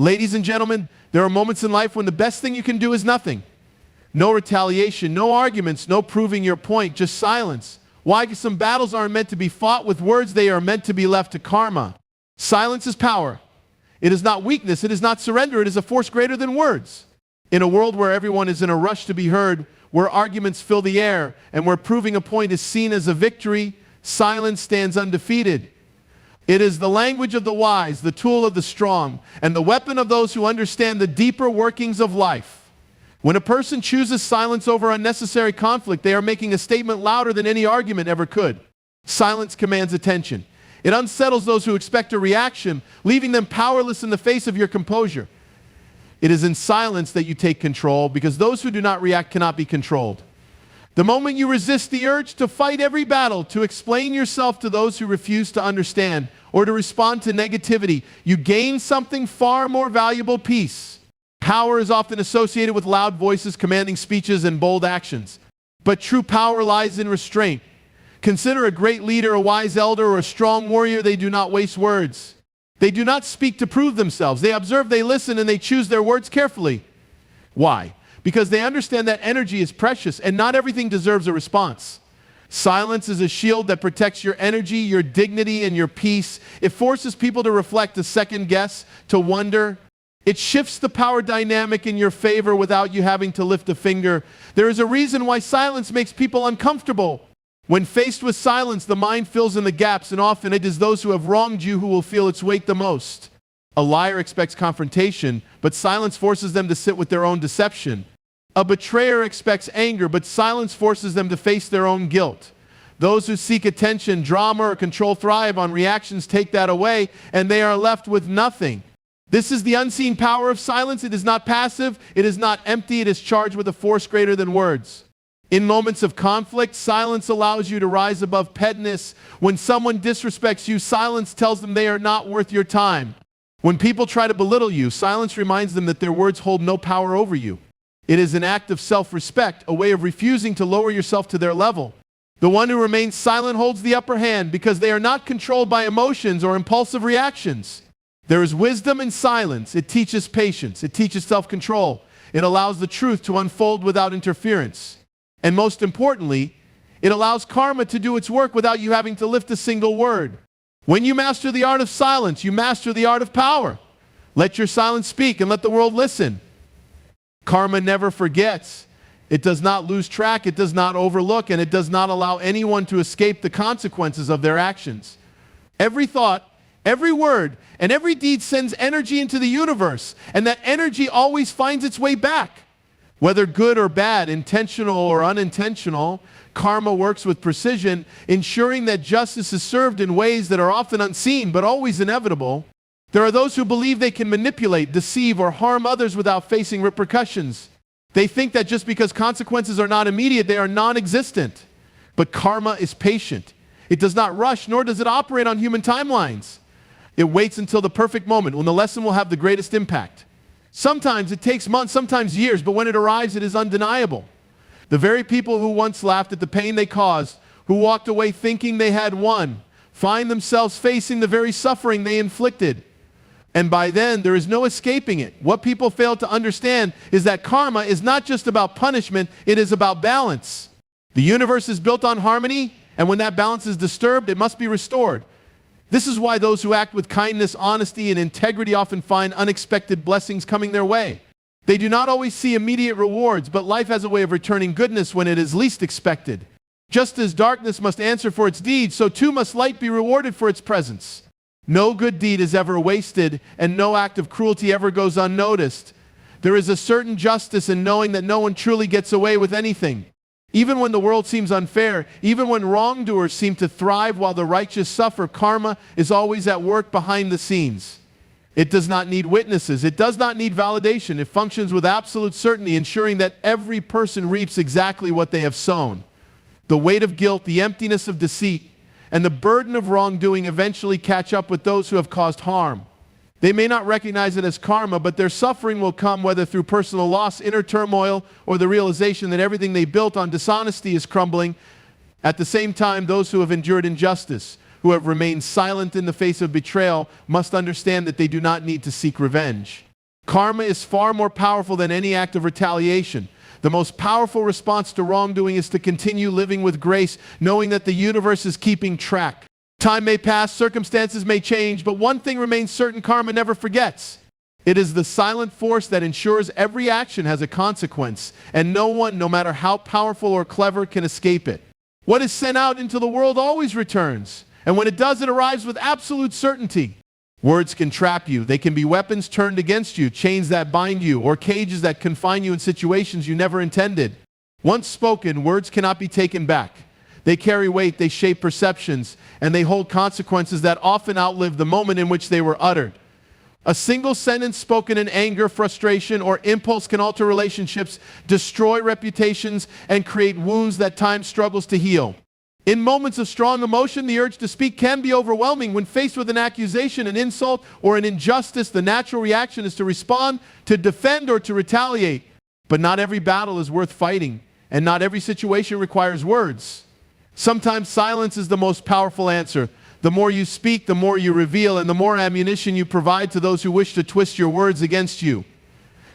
Ladies and gentlemen, there are moments in life when the best thing you can do is nothing. No retaliation, no arguments, no proving your point, just silence. Why? Because some battles aren't meant to be fought with words, they are meant to be left to karma. Silence is power. It is not weakness, it is not surrender, it is a force greater than words. In a world where everyone is in a rush to be heard, where arguments fill the air, and where proving a point is seen as a victory, silence stands undefeated. It is the language of the wise, the tool of the strong, and the weapon of those who understand the deeper workings of life. When a person chooses silence over unnecessary conflict, they are making a statement louder than any argument ever could. Silence commands attention. It unsettles those who expect a reaction, leaving them powerless in the face of your composure. It is in silence that you take control, because those who do not react cannot be controlled. The moment you resist the urge to fight every battle, to explain yourself to those who refuse to understand, or to respond to negativity, you gain something far more valuable: peace. Power is often associated with loud voices, commanding speeches, and bold actions. But true power lies in restraint. Consider a great leader, a wise elder, or a strong warrior. They do not waste words. They do not speak to prove themselves. They observe, they listen, and they choose their words carefully. Why? Because they understand that energy is precious and not everything deserves a response. Silence is a shield that protects your energy, your dignity, and your peace. It forces people to reflect, to second guess, to wonder. It shifts the power dynamic in your favor without you having to lift a finger. There is a reason why silence makes people uncomfortable. When faced with silence, the mind fills in the gaps, and often it is those who have wronged you who will feel its weight the most. A liar expects confrontation, but silence forces them to sit with their own deception. A betrayer expects anger, but silence forces them to face their own guilt. Those who seek attention, drama, or control thrive on reactions, take that away, and they are left with nothing. This is the unseen power of silence. It is not passive, it is not empty, it is charged with a force greater than words. In moments of conflict, silence allows you to rise above pettiness. When someone disrespects you, silence tells them they are not worth your time. When people try to belittle you, silence reminds them that their words hold no power over you. It is an act of self-respect, a way of refusing to lower yourself to their level. The one who remains silent holds the upper hand because they are not controlled by emotions or impulsive reactions. There is wisdom in silence. It teaches patience. It teaches self-control. It allows the truth to unfold without interference. And most importantly, it allows karma to do its work without you having to lift a single word. When you master the art of silence, you master the art of power. Let your silence speak and let the world listen. Karma never forgets. It does not lose track, it does not overlook, and it does not allow anyone to escape the consequences of their actions. Every thought, every word, and every deed sends energy into the universe, and that energy always finds its way back. Whether good or bad, intentional or unintentional, karma works with precision, ensuring that justice is served in ways that are often unseen but always inevitable. There are those who believe they can manipulate, deceive, or harm others without facing repercussions. They think that just because consequences are not immediate, they are non-existent. But karma is patient. It does not rush, nor does it operate on human timelines. It waits until the perfect moment when the lesson will have the greatest impact. Sometimes it takes months, sometimes years, but when it arrives, it is undeniable. The very people who once laughed at the pain they caused, who walked away thinking they had won, find themselves facing the very suffering they inflicted. And by then, there is no escaping it. What people fail to understand is that karma is not just about punishment, it is about balance. The universe is built on harmony, and when that balance is disturbed, it must be restored. This is why those who act with kindness, honesty, and integrity often find unexpected blessings coming their way. They do not always see immediate rewards, but life has a way of returning goodness when it is least expected. Just as darkness must answer for its deeds, so too must light be rewarded for its presence. No good deed is ever wasted, and no act of cruelty ever goes unnoticed. There is a certain justice in knowing that no one truly gets away with anything. Even when the world seems unfair, even when wrongdoers seem to thrive while the righteous suffer, karma is always at work behind the scenes. It does not need witnesses. It does not need validation. It functions with absolute certainty, ensuring that every person reaps exactly what they have sown. The weight of guilt, the emptiness of deceit, and the burden of wrongdoing eventually catch up with those who have caused harm. They may not recognize it as karma, but their suffering will come whether through personal loss, inner turmoil, or the realization that everything they built on dishonesty is crumbling. At the same time, those who have endured injustice, who have remained silent in the face of betrayal, must understand that they do not need to seek revenge. Karma is far more powerful than any act of retaliation. The most powerful response to wrongdoing is to continue living with grace, knowing that the universe is keeping track. Time may pass, circumstances may change, but one thing remains certain: karma never forgets. It is the silent force that ensures every action has a consequence, and no one, no matter how powerful or clever, can escape it. What is sent out into the world always returns, and when it does, it arrives with absolute certainty. Words can trap you. They can be weapons turned against you, chains that bind you, or cages that confine you in situations you never intended. Once spoken, words cannot be taken back. They carry weight, they shape perceptions, and they hold consequences that often outlive the moment in which they were uttered. A single sentence spoken in anger, frustration, or impulse can alter relationships, destroy reputations, and create wounds that time struggles to heal. In moments of strong emotion, the urge to speak can be overwhelming. When faced with an accusation, an insult, or an injustice, the natural reaction is to respond, to defend, or to retaliate. But not every battle is worth fighting, and not every situation requires words. Sometimes silence is the most powerful answer. The more you speak, the more you reveal, and the more ammunition you provide to those who wish to twist your words against you.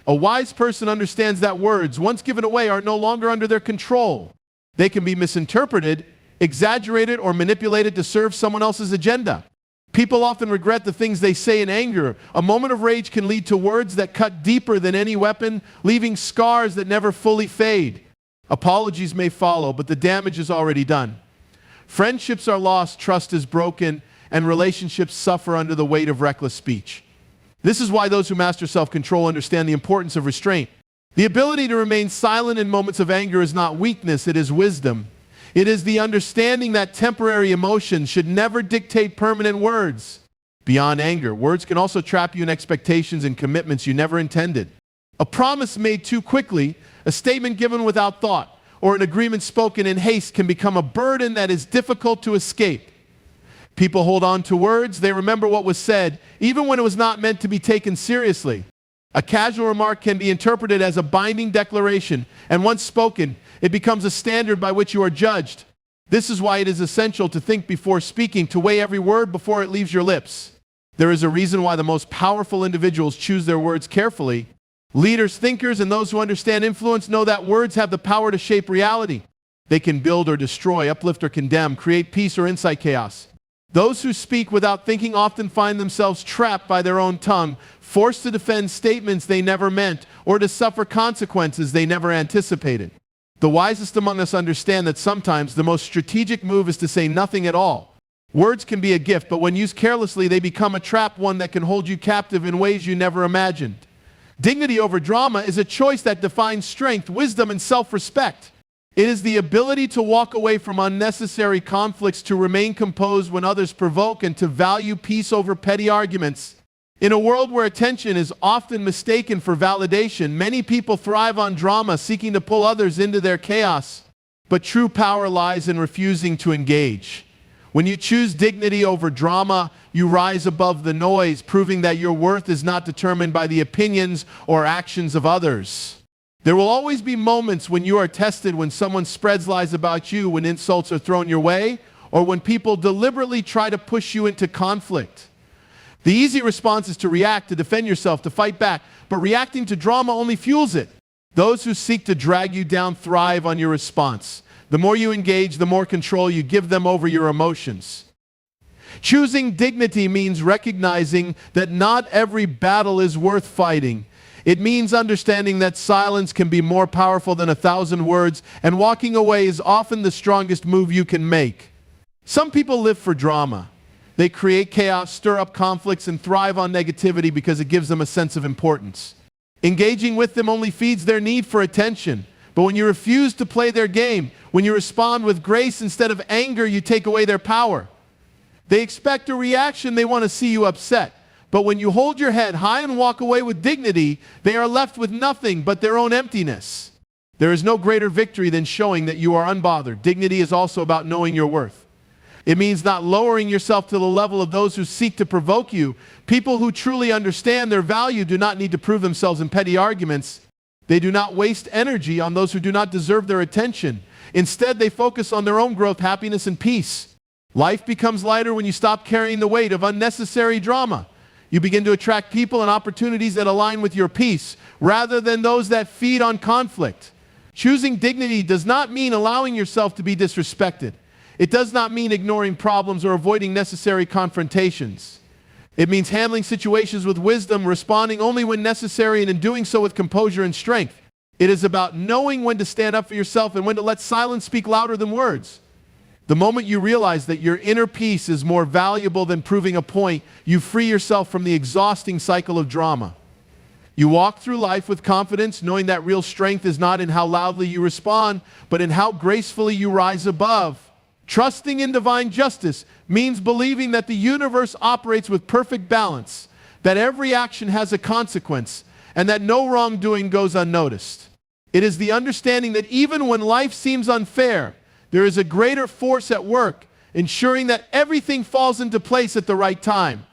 A wise person understands that words, once given away, are no longer under their control. They can be misinterpreted, exaggerated, or manipulated to serve someone else's agenda. People often regret the things they say in anger. A moment of rage can lead to words that cut deeper than any weapon, leaving scars that never fully fade. Apologies may follow, but the damage is already done. Friendships are lost, trust is broken, and relationships suffer under the weight of reckless speech. This is why those who master self-control understand the importance of restraint. The ability to remain silent in moments of anger is not weakness, it is wisdom. It is the understanding that temporary emotions should never dictate permanent words. Beyond anger, words can also trap you in expectations and commitments you never intended. A promise made too quickly, a statement given without thought, or an agreement spoken in haste can become a burden that is difficult to escape. People hold on to words, they remember what was said, even when it was not meant to be taken seriously. A casual remark can be interpreted as a binding declaration, and once spoken, it becomes a standard by which you are judged. This is why it is essential to think before speaking, to weigh every word before it leaves your lips. There is a reason why the most powerful individuals choose their words carefully. Leaders, thinkers, and those who understand influence know that words have the power to shape reality. They can build or destroy, uplift or condemn, create peace or incite chaos. Those who speak without thinking often find themselves trapped by their own tongue, forced to defend statements they never meant, or to suffer consequences they never anticipated. The wisest among us understand that sometimes the most strategic move is to say nothing at all. Words can be a gift, but when used carelessly, they become a trap, one that can hold you captive in ways you never imagined. Dignity over drama is a choice that defines strength, wisdom, and self-respect. It is the ability to walk away from unnecessary conflicts, to remain composed when others provoke, and to value peace over petty arguments. In a world where attention is often mistaken for validation, many people thrive on drama, seeking to pull others into their chaos. But true power lies in refusing to engage. When you choose dignity over drama, you rise above the noise, proving that your worth is not determined by the opinions or actions of others. There will always be moments when you are tested, when someone spreads lies about you, when insults are thrown your way, or when people deliberately try to push you into conflict. The easy response is to react, to defend yourself, to fight back, but reacting to drama only fuels it. Those who seek to drag you down thrive on your response. The more you engage, the more control you give them over your emotions. Choosing dignity means recognizing that not every battle is worth fighting. It means understanding that silence can be more powerful than 1,000 words, and walking away is often the strongest move you can make. Some people live for drama. They create chaos, stir up conflicts, and thrive on negativity because it gives them a sense of importance. Engaging with them only feeds their need for attention. But when you refuse to play their game, when you respond with grace instead of anger, you take away their power. They expect a reaction, they want to see you upset. But when you hold your head high and walk away with dignity, they are left with nothing but their own emptiness. There is no greater victory than showing that you are unbothered. Dignity is also about knowing your worth. It means not lowering yourself to the level of those who seek to provoke you. People who truly understand their value do not need to prove themselves in petty arguments. They do not waste energy on those who do not deserve their attention. Instead, they focus on their own growth, happiness, and peace. Life becomes lighter when you stop carrying the weight of unnecessary drama. You begin to attract people and opportunities that align with your peace, rather than those that feed on conflict. Choosing dignity does not mean allowing yourself to be disrespected. It does not mean ignoring problems or avoiding necessary confrontations. It means handling situations with wisdom, responding only when necessary, and in doing so with composure and strength. It is about knowing when to stand up for yourself and when to let silence speak louder than words. The moment you realize that your inner peace is more valuable than proving a point, you free yourself from the exhausting cycle of drama. You walk through life with confidence, knowing that real strength is not in how loudly you respond, but in how gracefully you rise above. Trusting in divine justice means believing that the universe operates with perfect balance, that every action has a consequence, and that no wrongdoing goes unnoticed. It is the understanding that even when life seems unfair, there is a greater force at work, ensuring that everything falls into place at the right time.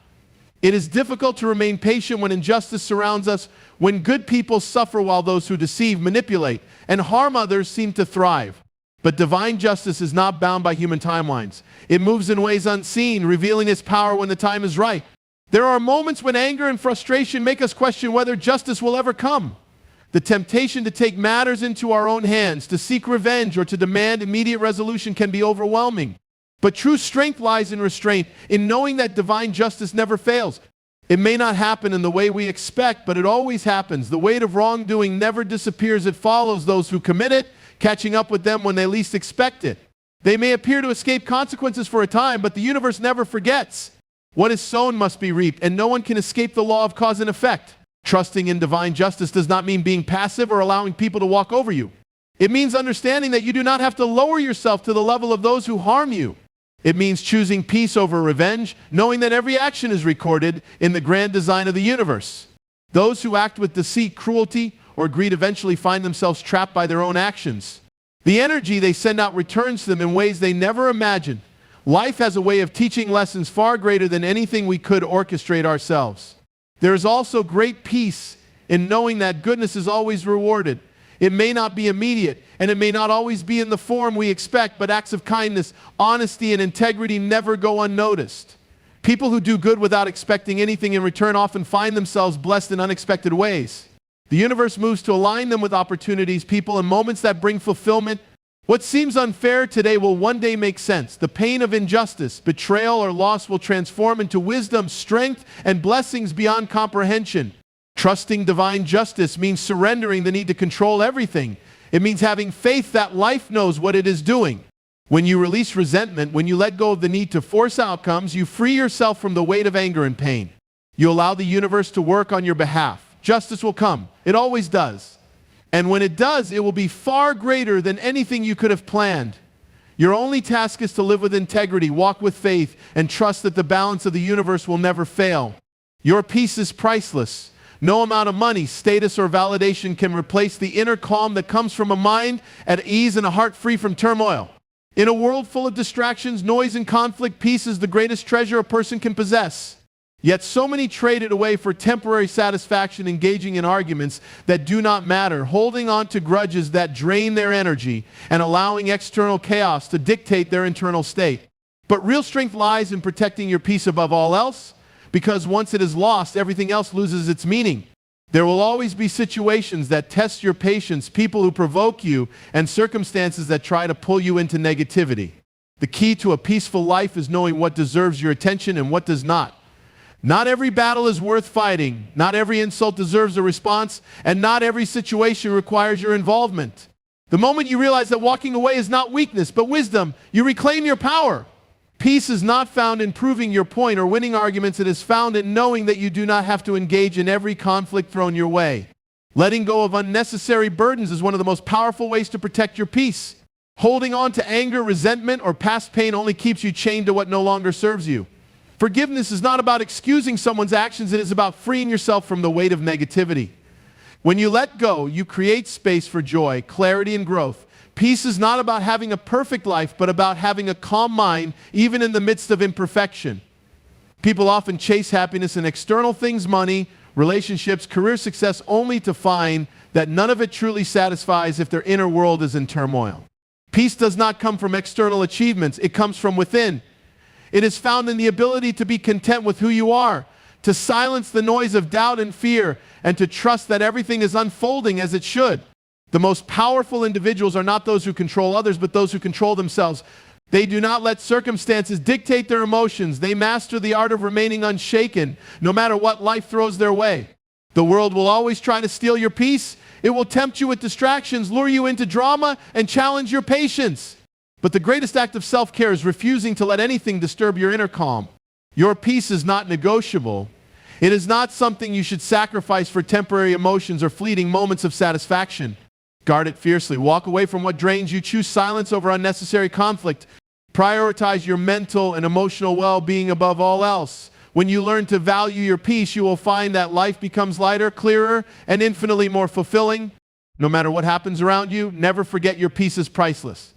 It is difficult to remain patient when injustice surrounds us, when good people suffer while those who deceive, manipulate, and harm others seem to thrive. But divine justice is not bound by human timelines. It moves in ways unseen, revealing its power when the time is right. There are moments when anger and frustration make us question whether justice will ever come. The temptation to take matters into our own hands, to seek revenge, or to demand immediate resolution can be overwhelming. But true strength lies in restraint, in knowing that divine justice never fails. It may not happen in the way we expect, but it always happens. The weight of wrongdoing never disappears. It follows those who commit it, catching up with them when they least expect it. They may appear to escape consequences for a time, but the universe never forgets. What is sown must be reaped, and no one can escape the law of cause and effect. Trusting in divine justice does not mean being passive or allowing people to walk over you. It means understanding that you do not have to lower yourself to the level of those who harm you. It means choosing peace over revenge, knowing that every action is recorded in the grand design of the universe. Those who act with deceit, cruelty, or greed eventually find themselves trapped by their own actions. The energy they send out returns to them in ways they never imagined. Life has a way of teaching lessons far greater than anything we could orchestrate ourselves. There is also great peace in knowing that goodness is always rewarded. It may not be immediate, and it may not always be in the form we expect, but acts of kindness, honesty, and integrity never go unnoticed. People who do good without expecting anything in return often find themselves blessed in unexpected ways. The universe moves to align them with opportunities, people, and moments that bring fulfillment. What seems unfair today will one day make sense. The pain of injustice, betrayal, or loss will transform into wisdom, strength, and blessings beyond comprehension. Trusting divine justice means surrendering the need to control everything. It means having faith that life knows what it is doing. When you release resentment, when you let go of the need to force outcomes, you free yourself from the weight of anger and pain. You allow the universe to work on your behalf. Justice will come. It always does. And when it does, it will be far greater than anything you could have planned. Your only task is to live with integrity, walk with faith, and trust that the balance of the universe will never fail. Your peace is priceless. No amount of money, status, or validation can replace the inner calm that comes from a mind at ease and a heart free from turmoil. In a world full of distractions, noise, and conflict, peace is the greatest treasure a person can possess. Yet so many trade it away for temporary satisfaction, engaging in arguments that do not matter, holding on to grudges that drain their energy, and allowing external chaos to dictate their internal state. But real strength lies in protecting your peace above all else, because once it is lost, everything else loses its meaning. There will always be situations that test your patience, people who provoke you, and circumstances that try to pull you into negativity. The key to a peaceful life is knowing what deserves your attention and what does not. Not every battle is worth fighting, not every insult deserves a response, and not every situation requires your involvement. The moment you realize that walking away is not weakness, but wisdom, you reclaim your power. Peace is not found in proving your point or winning arguments. It is found in knowing that you do not have to engage in every conflict thrown your way. Letting go of unnecessary burdens is one of the most powerful ways to protect your peace. Holding on to anger, resentment, or past pain only keeps you chained to what no longer serves you. Forgiveness is not about excusing someone's actions. It is about freeing yourself from the weight of negativity. When you let go, you create space for joy, clarity, and growth. Peace is not about having a perfect life, but about having a calm mind, even in the midst of imperfection. People often chase happiness in external things, money, relationships, career success, only to find that none of it truly satisfies if their inner world is in turmoil. Peace does not come from external achievements. It comes from within. It is found in the ability to be content with who you are, to silence the noise of doubt and fear, and to trust that everything is unfolding as it should. The most powerful individuals are not those who control others, but those who control themselves. They do not let circumstances dictate their emotions. They master the art of remaining unshaken, no matter what life throws their way. The world will always try to steal your peace. It will tempt you with distractions, lure you into drama, and challenge your patience. But the greatest act of self-care is refusing to let anything disturb your inner calm. Your peace is not negotiable. It is not something you should sacrifice for temporary emotions or fleeting moments of satisfaction. Guard it fiercely. Walk away from what drains you. Choose silence over unnecessary conflict. Prioritize your mental and emotional well-being above all else. When you learn to value your peace, you will find that life becomes lighter, clearer, and infinitely more fulfilling. No matter what happens around you, never forget your peace is priceless.